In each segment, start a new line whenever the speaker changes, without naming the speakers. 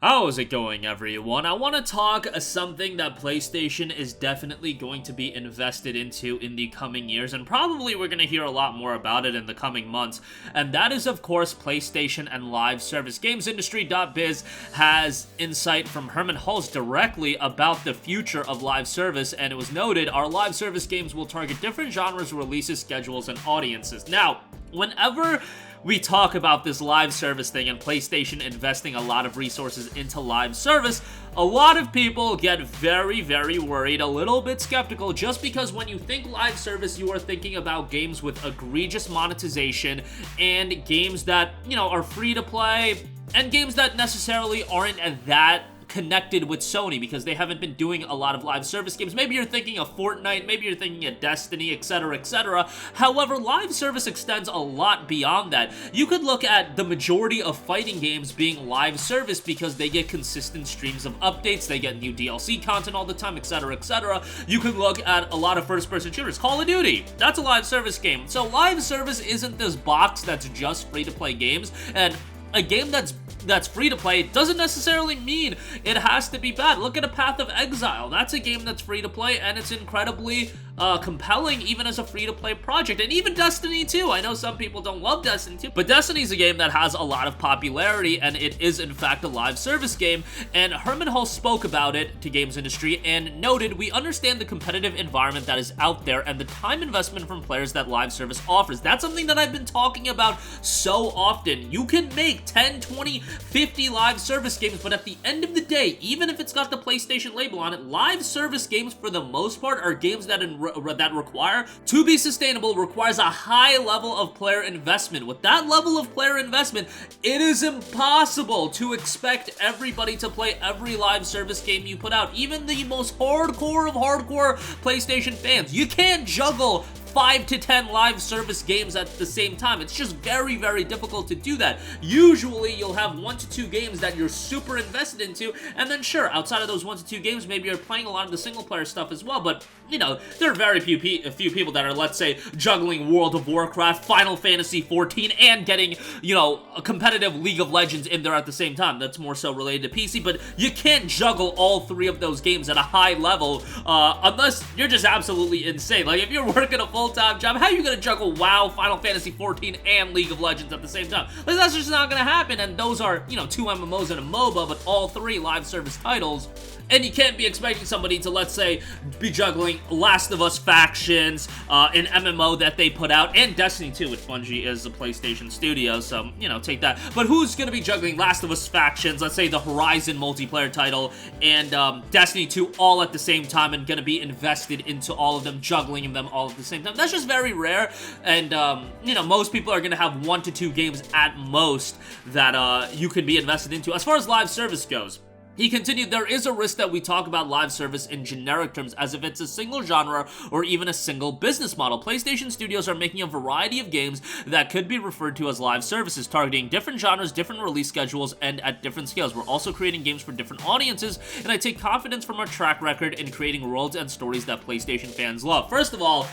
How's it going, everyone? I want to talk something that PlayStation is definitely going to be invested into in the coming years, and probably we're going to hear a lot more about it in the coming months, and that is, of course, PlayStation and live service. GamesIndustry.biz has insight from Hermen Hulst directly about the future of live service, and it was noted our live service games will target different genres, releases, schedules, and audiences. Now, whenever we talk about this live service thing and PlayStation investing a lot of resources into live service, a lot of people get very, very worried, a little bit skeptical, just because when you think live service, you are thinking about games with egregious monetization and games that, are free to play, and games that necessarily aren't that connected with Sony because they haven't been doing a lot of live service games. Maybe you're thinking of Fortnite, maybe you're thinking of Destiny, etc., etc. However, live service extends a lot beyond that. You could look at the majority of fighting games being live service because they get consistent streams of updates, they get new DLC content all the time, etc., etc. You could look at a lot of first-person shooters. Call of Duty, that's a live service game. So live service isn't this box that's just free-to-play games, and a game that's free to play doesn't necessarily mean it has to be bad. Look at A Path of Exile. That's a game that's free to play, and it's incredibly compelling even as a free to play project. And even Destiny 2. I know some people don't love Destiny 2, but Destiny's a game that has a lot of popularity, and it is in fact a live service game. And Hermen Hulst spoke about it to Games Industry and noted, "We understand the competitive environment that is out there and the time investment from players that live service offers." That's something that I've been talking about so often. You can make 10, 20, 50 live service games, but at the end of the day, even if it's got the PlayStation label on it, live service games for the most part are games that require, to be sustainable, requires a high level of player investment. With that level of player investment, it is impossible to expect everybody to play every live service game you put out, even the most hardcore of hardcore PlayStation fans. You can't juggle 5 to 10 live service games at the same time. It's just very, very difficult to do that. Usually, you'll have 1 to 2 games that you're super invested into, and then sure, outside of those 1 to 2 games, maybe you're playing a lot of the single-player stuff as well, but, there are very few people that are, let's say, juggling World of Warcraft, Final Fantasy XIV, and getting, a competitive League of Legends in there at the same time. That's more so related to PC, but you can't juggle all 3 of those games at a high level, unless you're just absolutely insane. Like, if you're working a full-time job, how are you gonna juggle WoW, Final Fantasy XIV, and League of Legends at the same time? Like, that's just not gonna happen, and those are, 2 MMOs and a MOBA, but all 3 live service titles. And you can't be expecting somebody to, let's say, be juggling Last of Us Factions, an MMO that they put out, and Destiny 2, which Bungie is a PlayStation studio, so, take that. But who's gonna be juggling Last of Us Factions, let's say the Horizon multiplayer title, and Destiny 2 all at the same time, and gonna be invested into all of them, juggling them all at the same time? That's just very rare, and, most people are gonna have 1 to 2 games at most that you can be invested into. As far as live service goes, he continued, "There is a risk that we talk about live service in generic terms as if it's a single genre or even a single business model. PlayStation Studios are making a variety of games that could be referred to as live services, targeting different genres, different release schedules, and at different scales. We're also creating games for different audiences, and I take confidence from our track record in creating worlds and stories that PlayStation fans love." First of all,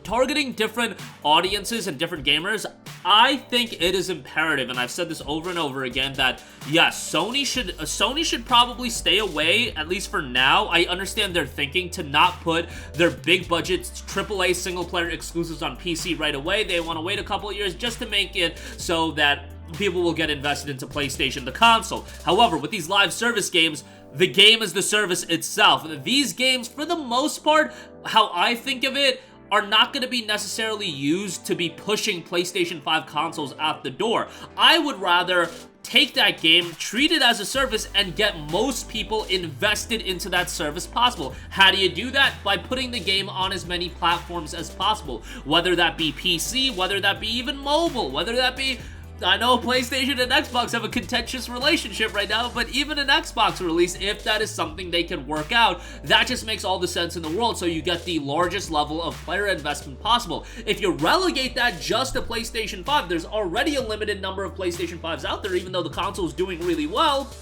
targeting different audiences and different gamers, I think it is imperative, and I've said this over and over again, that yes, Sony should probably stay away, at least for now. I understand their thinking to not put their big budget AAA single-player exclusives on PC right away. They want to wait a couple of years just to make it so that people will get invested into PlayStation, the console. However, with these live service games, the game is the service itself. These games, for the most part, how I think of it, are not going to be necessarily used to be pushing PlayStation 5 consoles out the door. I would rather take that game, treat it as a service, and get most people invested into that service possible. How do you do that? By putting the game on as many platforms as possible, whether that be PC, whether that be even mobile, whether that be, I know PlayStation and Xbox have a contentious relationship right now, but even an Xbox release, if that is something they can work out, that just makes all the sense in the world, so you get the largest level of player investment possible. If you relegate that just to PlayStation 5, there's already a limited number of PlayStation 5s out there, even though the console is doing really well,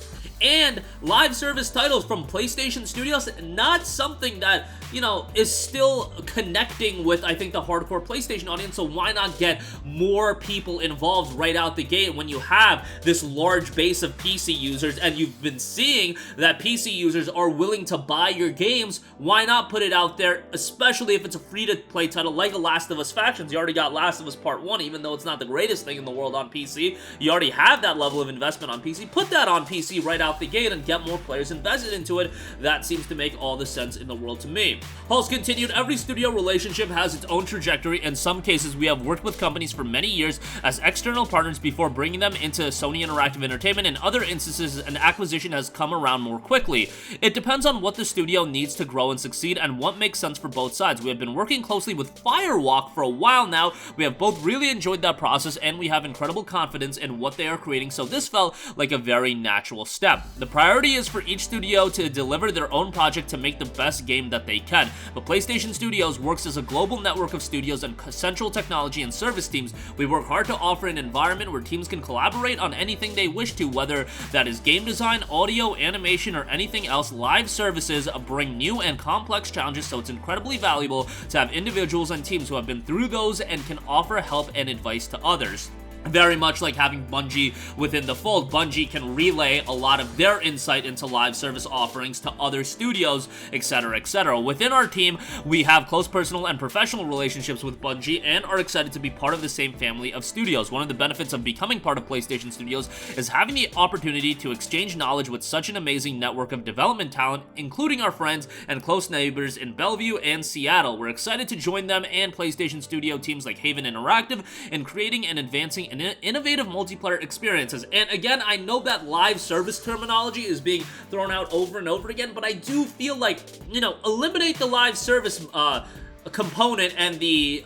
and live service titles from PlayStation Studios, not something that, you know, is still connecting with, I think, the hardcore PlayStation audience, so why not get more people involved right out the gate when you have this large base of PC users, and you've been seeing that PC users are willing to buy your games? Why not put it out there, especially if it's a free-to-play title like The Last of Us Factions? You already got Last of Us Part 1, even though it's not the greatest thing in the world on PC. You already have that level of investment on PC. Put that on PC right out the gate and get more players invested into it. That seems to make all the sense in the world to me. Halls continued, every studio relationship has its own trajectory. In some cases, we have worked with companies for many years as external partners before bringing them into Sony Interactive Entertainment. In other instances, an acquisition has come around more quickly. It depends on what the studio needs to grow and succeed and what makes sense for both sides. We have been working closely with Firewalk for a while now. We have both really enjoyed that process, and we have incredible confidence in what they are creating, so this felt like a very natural step. The priority is for each studio to deliver their own project to make the best game that they can, but PlayStation Studios works as a global network of studios and central technology and service teams. We work hard to offer an environment where teams can collaborate on anything they wish to, whether that is game design, audio, animation, or anything else. Live services bring new and complex challenges, so it's incredibly valuable to have individuals and teams who have been through those and can offer help and advice to others. Very much like having Bungie within the fold. Bungie can relay a lot of their insight into live service offerings to other studios, etc., etc. Within our team, we have close personal and professional relationships with Bungie and are excited to be part of the same family of studios. One of the benefits of becoming part of PlayStation Studios is having the opportunity to exchange knowledge with such an amazing network of development talent, including our friends and close neighbors in Bellevue and Seattle. We're excited to join them and PlayStation Studio teams like Haven Interactive in creating and advancing innovative multiplayer experiences. And again, I know that live service terminology is being thrown out over and over again, but I do feel like, you know, eliminate the live service component and the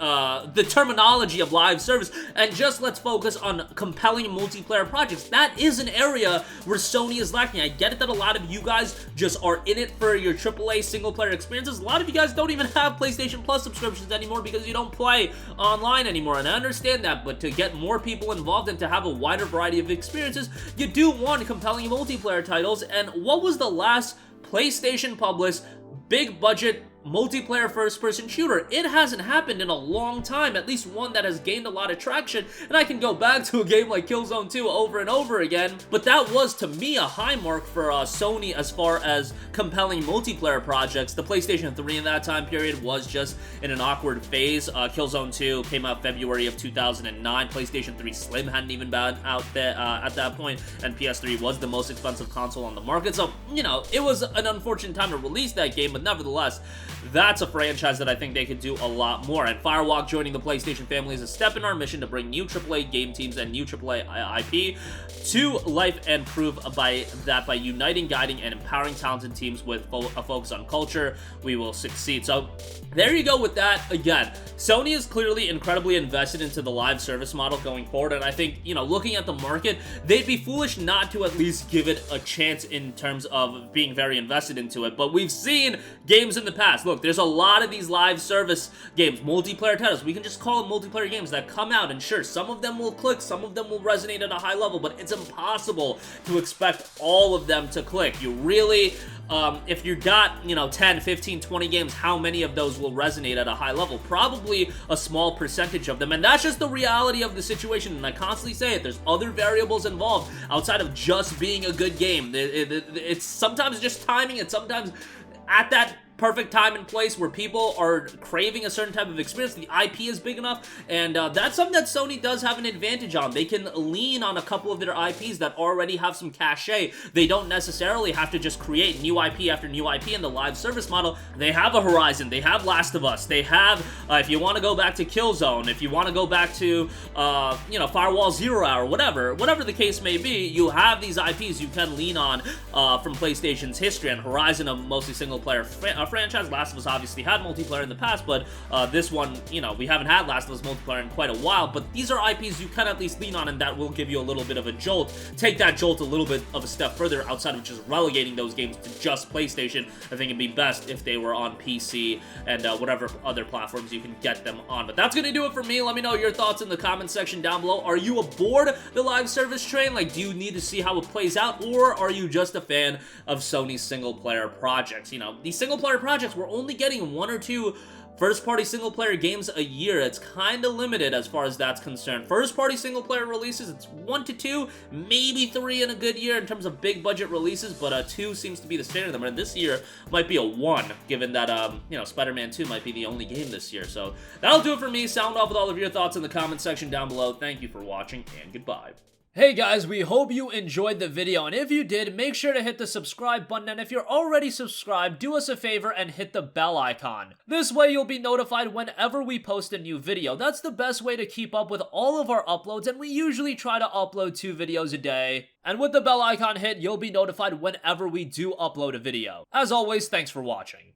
terminology of live service, and just let's focus on compelling multiplayer projects. That is an area where Sony is lacking. I get it that a lot of you guys just are in it for your AAA single-player experiences. A lot of you guys don't even have PlayStation Plus subscriptions anymore because you don't play online anymore, and I understand that, but to get more people involved and to have a wider variety of experiences, you do want compelling multiplayer titles. And what was the last PlayStation-published big-budget multiplayer first-person shooter? It hasn't happened in a long time, at least one that has gained a lot of traction, and I can go back to a game like Killzone 2 over and over again, but that was, to me, a high mark for Sony as far as compelling multiplayer projects. The PlayStation 3 in that time period was just in an awkward phase. Killzone 2 came out February of 2009. PlayStation 3 Slim hadn't even been out there at that point, and PS3 was the most expensive console on the market, so, you know, it was an unfortunate time to release that game, but nevertheless, that's a franchise that I think they could do a lot more. And Firewalk joining the PlayStation family is a step in our mission to bring new AAA game teams and new AAA IP to life and prove by uniting, guiding, and empowering talented teams with a focus on culture, we will succeed. So there you go with that. Again, Sony is clearly incredibly invested into the live service model going forward, and I think, you know, looking at the market, they'd be foolish not to at least give it a chance in terms of being very invested into it. But we've seen games in the past. Look, there's a lot of these live service games, multiplayer titles, we can just call them multiplayer games, that come out, and sure, some of them will click, some of them will resonate at a high level, but it's impossible to expect all of them to click. You really, if you got, you know, 10, 15, 20 games, how many of those will resonate at a high level? Probably a small percentage of them, and that's just the reality of the situation, and I constantly say it, there's other variables involved outside of just being a good game. It's sometimes just timing, and sometimes at that perfect time and place where people are craving a certain type of experience, the IP is big enough, and that's something that Sony does have an advantage on. They can lean on a couple of their IPs that already have some cachet. They don't necessarily have to just create new IP after new IP in the live service model. They have a Horizon, they have Last of Us, they have, if you want to go back to Killzone, if you want to go back to, you know, Firewall Zero Hour, whatever the case may be, you have these IPs you can lean on from PlayStation's history, and Horizon, a mostly single-player franchise. Last of Us obviously had multiplayer in the past, but this one, you know, we haven't had Last of Us multiplayer in quite a while, but these are IPs you can at least lean on, and that will give you a little bit of a jolt. Take that jolt a little bit of a step further outside of just relegating those games to just PlayStation. I think it'd be best if they were on PC and whatever other platforms you can get them on. But that's gonna do it for me. Let me know your thoughts in the comment section down below. Are you aboard the live service train? Like, do you need to see how it plays out, or are you just a fan of Sony's single-player projects? You know, these single-player projects, we're only getting 1 or 2 first-party single-player games a year. It's kind of limited as far as that's concerned. First-party single-player releases, it's 1 to 2, maybe 3 in a good year in terms of big-budget releases, but 2 seems to be the standard number, and this year might be a 1, given that, you know, Spider-Man 2 might be the only game this year. So that'll do it for me. Sound off with all of your thoughts in the comment section down below. Thank you for watching, and goodbye. Hey guys, we hope you enjoyed the video, and if you did, make sure to hit the subscribe button, and if you're already subscribed, do us a favor and hit the bell icon. This way you'll be notified whenever we post a new video. That's the best way to keep up with all of our uploads, and we usually try to upload 2 videos a day. And with the bell icon hit, you'll be notified whenever we do upload a video. As always, thanks for watching.